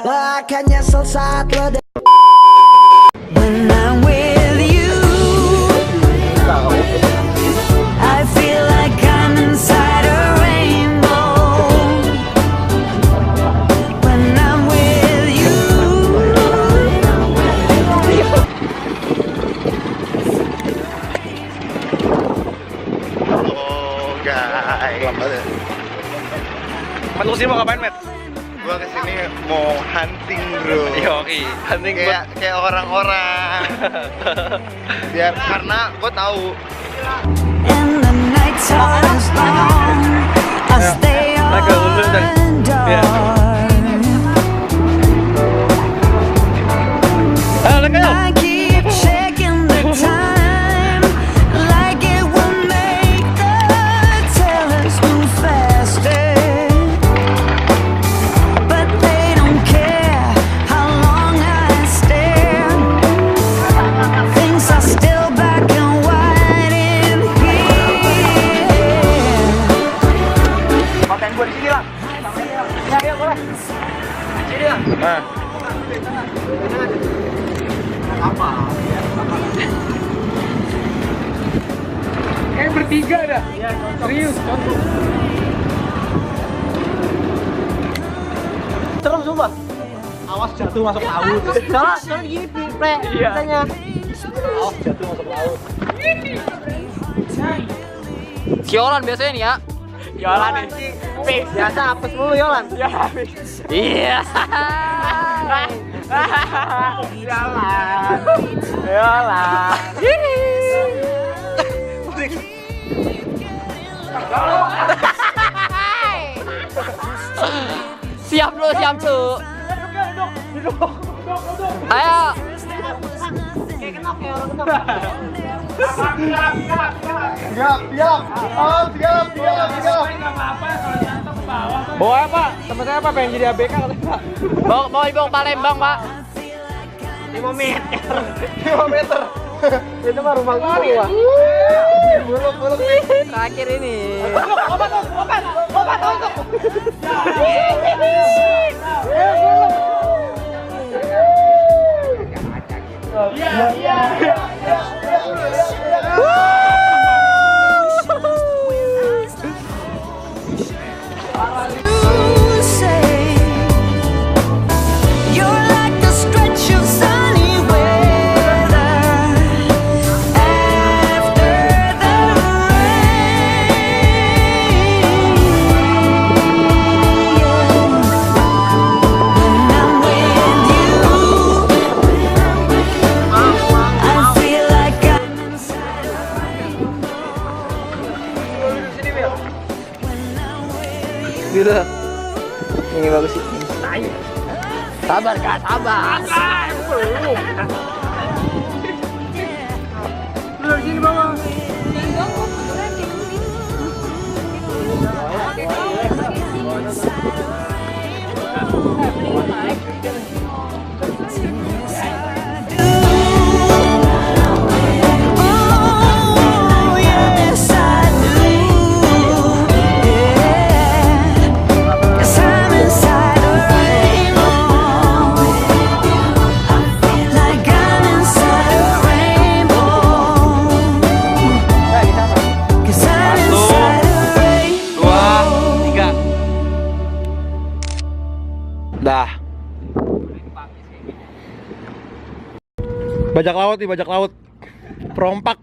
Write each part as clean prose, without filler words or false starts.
Like nyesel saat lo When I'm with you I feel like I'm inside a rainbow When I'm with you Oh guys, Mat, lu sini mau ngapain, Mat? gua kesini mau hunting bro. Yoki, hunting Kayak orang-orang. Biar karena gua tahu. And the nights are long I stay on dark I keep checking the time like it will make the tellers move faster but they don't care how long I stare things are still black and white in here konten gua di sini lah. Ya, boleh. Sini lah. Nah. Apa? Kayak bertiga dah. Serius, contoh. Serem sumpah. Awas jatuh masuk laut. Soalnya gini katanya. Awas jatuh masuk laut. Yolan biasanya nih ya. Yolan nih. Biasa apes mulu Yolan. Iya. Yolan. Siap lu. Ayo. Siap. Bawa apa? Temen saya apa? Pengen jadi ABK katanya Pak. Mau Ibong Palembang, Pak. 5 meter. Itu mah rumah gua. Buluk. Terakhir ini. Obat untuk. You say you're like a stretch of sunny weather after the rain. When I'm with you, I feel like I'm inside a Gitu. Ini bagus sih. Sabar, Kak, sabar. Belum sini bawah. Oh, yes, I do. Yeah, 'cause I'm inside a rainbow. I feel like I'm inside a rainbow. 'Cause I'm inside a rainbow. 2, 3. Dah. Bajak laut. Perompak.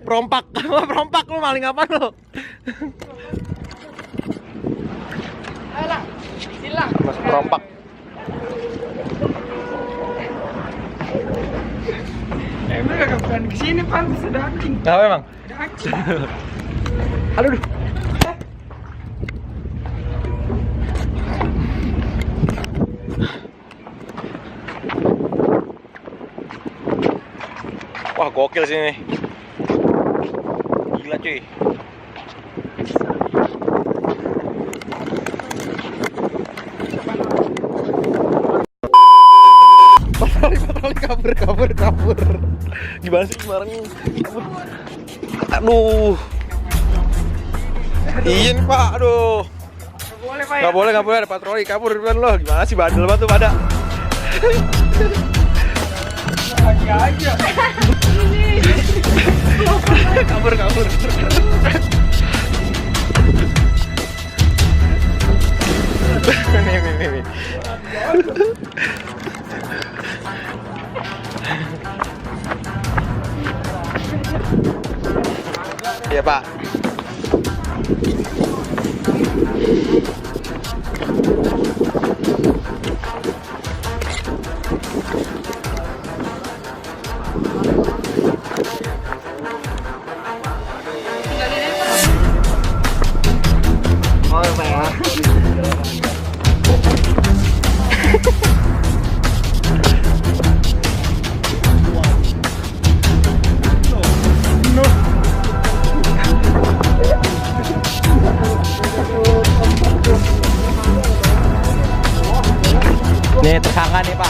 Perompak lu maling apa lu? Ayolah. Silang. Mas perompak. Emang gak bukan kesini pantas ada anjing. Kenapa emang? Ada anjing. Aduh. Wah, gokil sini. Gila cuy. Patroli kabur. Gimana sih barangnya? Kabur. Aduh. Iya nih Pak, aduh. boleh Pak. Nggak boleh ada patroli, kabur depan lo. Gimana sih bandel banget tuh pada? Lagi aja. kabur. Nih. Iya Pak. Oh, Pak ya. Nih tersangka nih Pak.